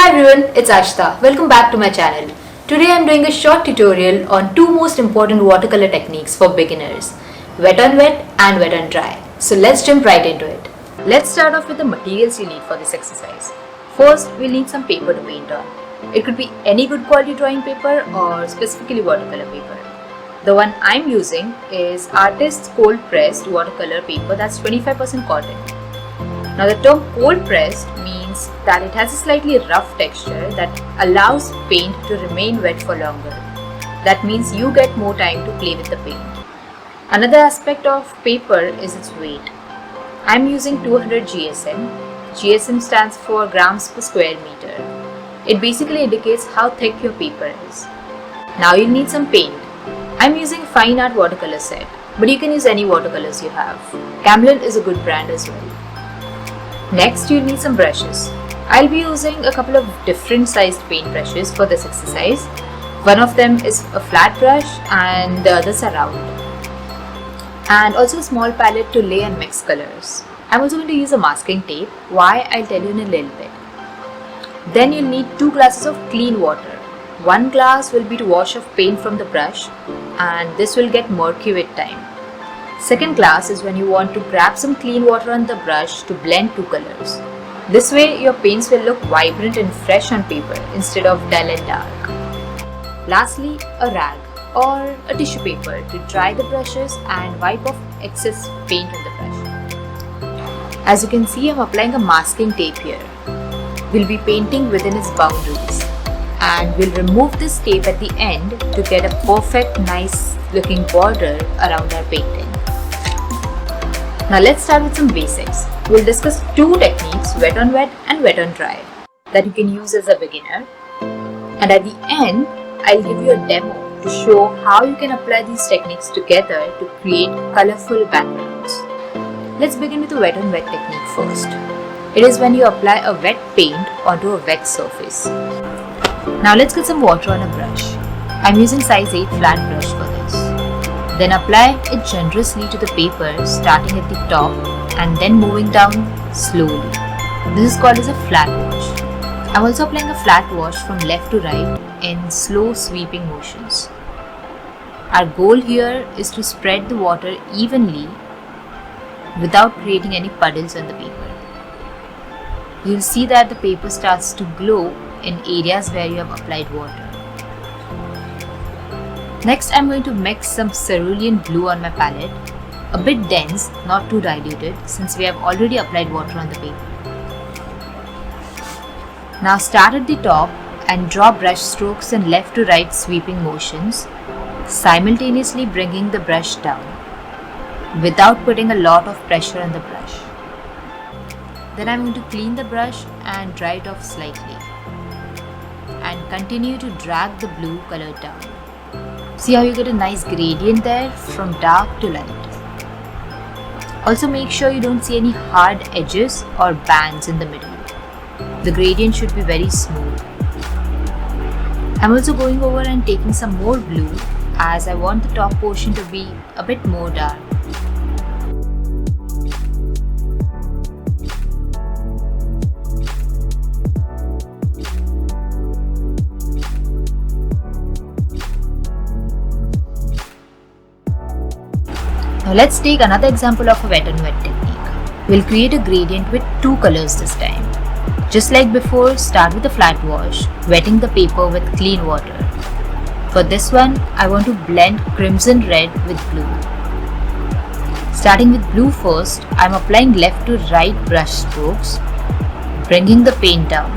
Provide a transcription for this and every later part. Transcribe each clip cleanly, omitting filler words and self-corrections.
Hi everyone, it's Ashita. Welcome back to my channel. Today I'm doing a short tutorial on two most important watercolor techniques for beginners, wet on wet and wet on dry. So let's jump right into it. Let's start off with the materials you need for this exercise. First, we'll need some paper to paint on. It could be any good quality drawing paper or specifically watercolor paper. The one I'm using is Artist's cold pressed watercolor paper that's 25% cotton. Now the term cold pressed means that it has a slightly rough texture that allows paint to remain wet for longer. That means you get more time to play with the paint. Another aspect of paper is its weight. I'm using 200 GSM. GSM stands for grams per square meter. It basically indicates how thick your paper is. Now you'll need some paint. I'm using Fine Art Watercolor Set, but you can use any watercolors you have. Camlin is a good brand as well. Next, you'll need some brushes. I'll be using a couple of different sized paint brushes for this exercise. One of them is a flat brush and the others are round. And also a small palette to lay and mix colors. I'm also going to use a masking tape. Why? I'll tell you in a little bit. Then you'll need 2 glasses of clean water. 1 glass will be to wash off paint from the brush, and this will get murky with time. Second glass is when you want to grab some clean water on the brush to blend 2 colors. This way your paints will look vibrant and fresh on paper instead of dull and dark. Lastly, a rag or a tissue paper to dry the brushes and wipe off excess paint on the brush. As you can see, I'm applying a masking tape here. We'll be painting within its boundaries, and we'll remove this tape at the end to get a perfect, nice looking border around our painting. Now let's start with some basics. We'll discuss 2 techniques, wet on wet and wet on dry, that you can use as a beginner. And at the end, I'll give you a demo to show how you can apply these techniques together to create colorful backgrounds. Let's begin with the wet on wet technique first. It is when you apply a wet paint onto a wet surface. Now let's get some water on a brush. I'm using size 8 flat brush for this. Then apply it generously to the paper, starting at the top and then moving down slowly. This is called as a flat wash. I'm also applying a flat wash from left to right in slow sweeping motions. Our goal here is to spread the water evenly without creating any puddles on the paper. You'll see that the paper starts to glow in areas where you have applied water. Next, I'm going to mix some cerulean blue on my palette, a bit dense, not too diluted, since we have already applied water on the paper. Now start at the top and draw brush strokes in left to right sweeping motions, simultaneously bringing the brush down, without putting a lot of pressure on the brush. Then I'm going to clean the brush and dry it off slightly, and continue to drag the blue color down. See how you get a nice gradient there from dark to light. Also make sure you don't see any hard edges or bands in the middle. The gradient should be very smooth. I'm also going over and taking some more blue as I want the top portion to be a bit more dark. Now let's take another example of a wet on wet technique. We'll create a gradient with 2 colors this time. Just like before, start with a flat wash, wetting the paper with clean water. For this one, I want to blend crimson red with blue. Starting with blue first, I'm applying left to right brush strokes, bringing the paint down.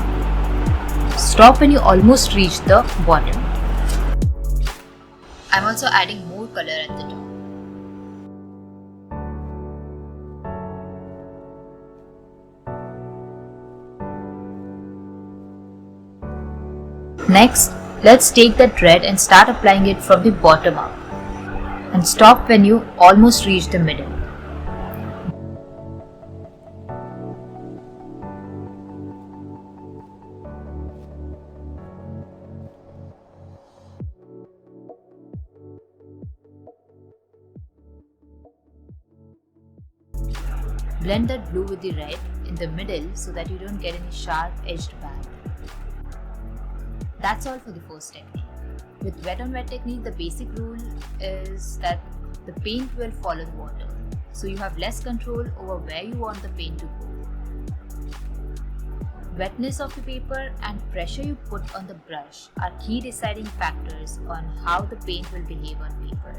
Stop when you almost reach the bottom. I'm also adding more color at the top. Next, let's take that red and start applying it from the bottom up, and stop when you almost reach the middle. Blend that blue with the red in the middle so that you don't get any sharp edged band. That's all for the first technique. With wet on wet technique, the basic rule is that the paint will follow the water. So you have less control over where you want the paint to go. Wetness of the paper and pressure you put on the brush are key deciding factors on how the paint will behave on paper.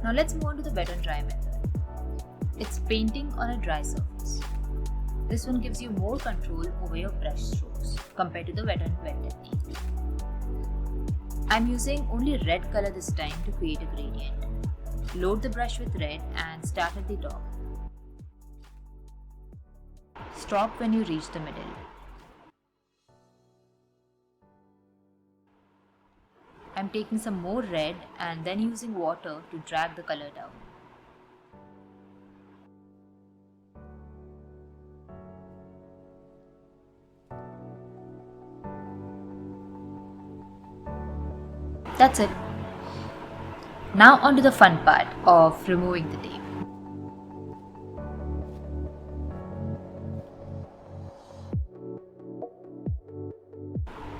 Now let's move on to the wet on dry method. It's painting on a dry surface. This one gives you more control over your brush strokes compared to the wet on wet technique. I'm using only red color this time to create a gradient. Load the brush with red and start at the top. Stop when you reach the middle. I'm taking some more red and then using water to drag the color down. That's it. Now on to the fun part of removing the tape.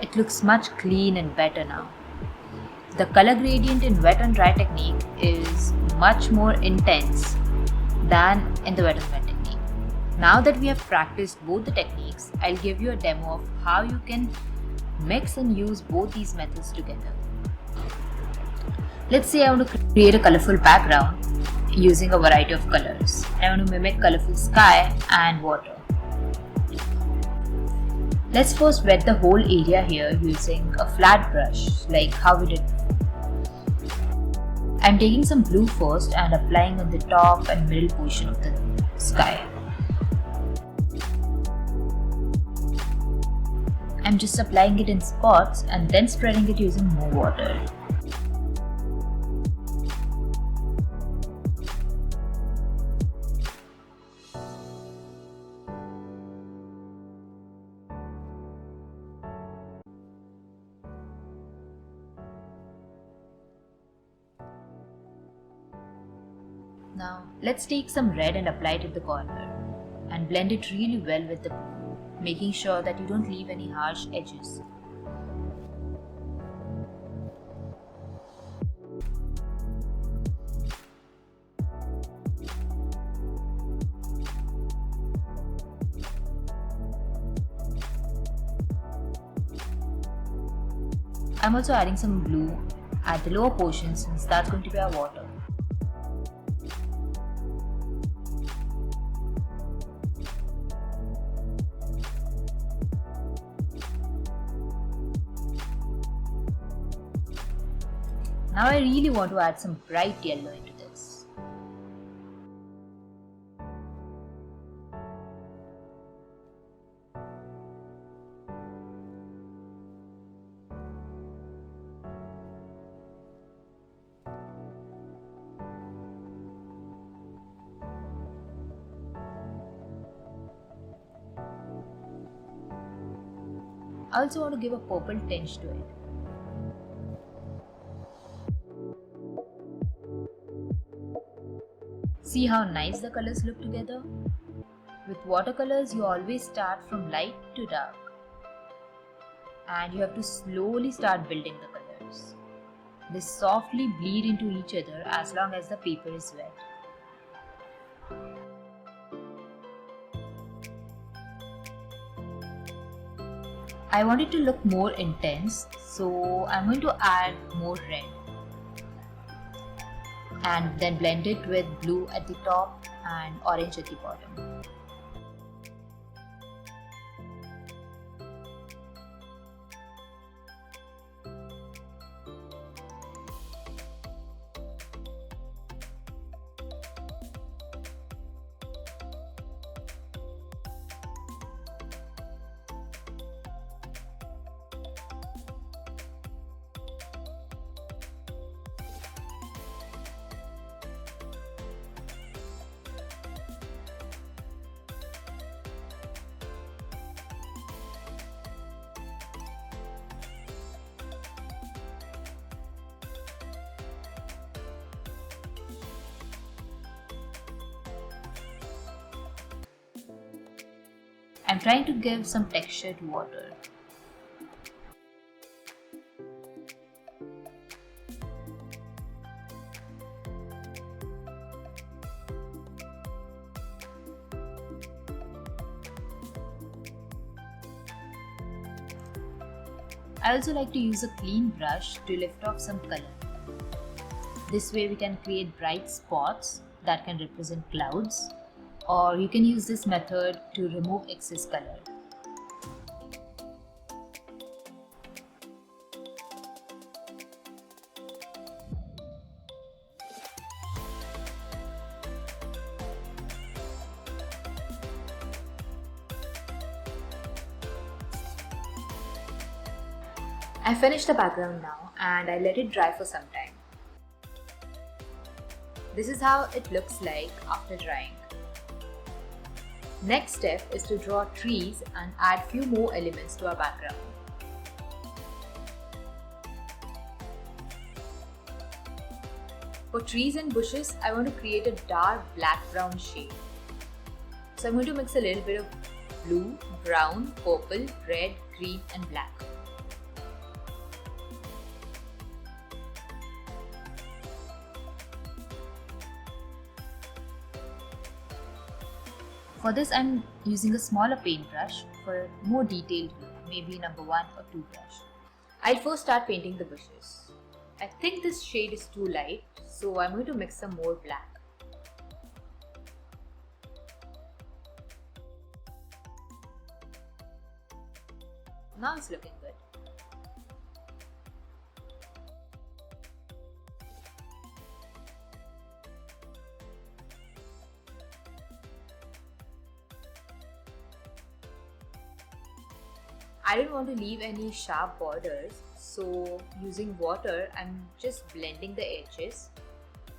It looks much clean and better now. The color gradient in wet on dry technique is much more intense than in the wet on wet technique. Now that we have practiced both the techniques, I'll give you a demo of how you can mix and use both these methods together. Let's say I want to create a colorful background using a variety of colors. I want to mimic colorful sky and water. Let's first wet the whole area here using a flat brush like how we did before. I'm taking some blue first and applying on the top and middle portion of the sky. I'm just applying it in spots and then spreading it using more water. Now let's take some red and apply it at the corner and blend it really well with the blue, making sure that you don't leave any harsh edges. I'm also adding some blue at the lower portion since that's going to be our water. Now I really want to add some bright yellow into this. I also want to give a purple tinge to it. See how nice the colors look together? With watercolors, you always start from light to dark. And you have to slowly start building the colors. They softly bleed into each other as long as the paper is wet. I want it to look more intense, so I'm going to add more red. And then blend it with blue at the top and orange at the bottom. I'm trying to give some texture to water. I also like to use a clean brush to lift off some color. This way we can create bright spots that can represent clouds, or you can use this method to remove excess color. I finished the background now and I let it dry for some time. This is how it looks like after drying. Next step is to draw trees and add few more elements to our background. For trees and bushes, I want to create a dark black-brown shade. So I'm going to mix a little bit of blue, brown, purple, red, green and black. For this, I'm using a smaller paintbrush for a more detailed look, maybe number 1 or 2 brush. I'll first start painting the bushes. I think this shade is too light, so I'm going to mix some more black. Now it's looking good. I don't want to leave any sharp borders, so using water I'm just blending the edges,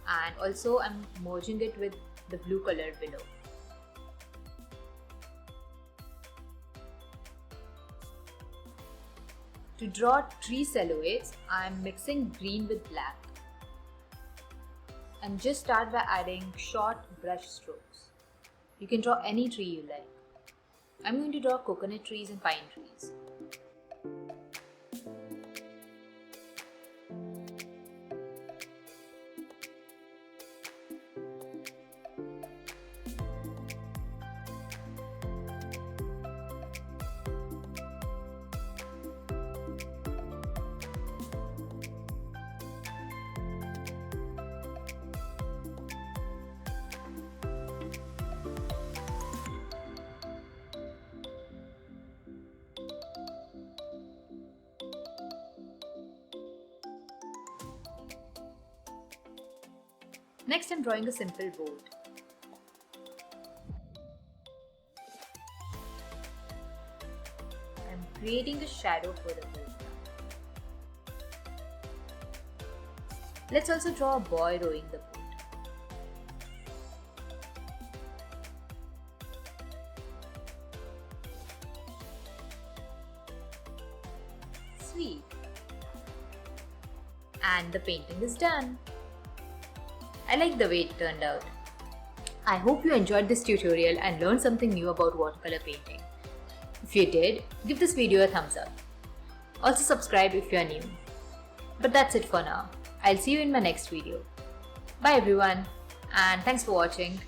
and also I'm merging it with the blue color below. To draw tree silhouettes, I'm mixing green with black, and just start by adding short brush strokes. You can draw any tree you like. I'm going to draw coconut trees and pine trees. Next, I'm drawing a simple boat. I'm creating a shadow for the boat. Let's also draw a boy rowing the boat. Sweet. And the painting is done. I like the way it turned out. I hope you enjoyed this tutorial and learned something new about watercolor painting. If you did, give this video a thumbs up. Also subscribe if you are new. But that's it for now. I'll see you in my next video. Bye everyone, and thanks for watching.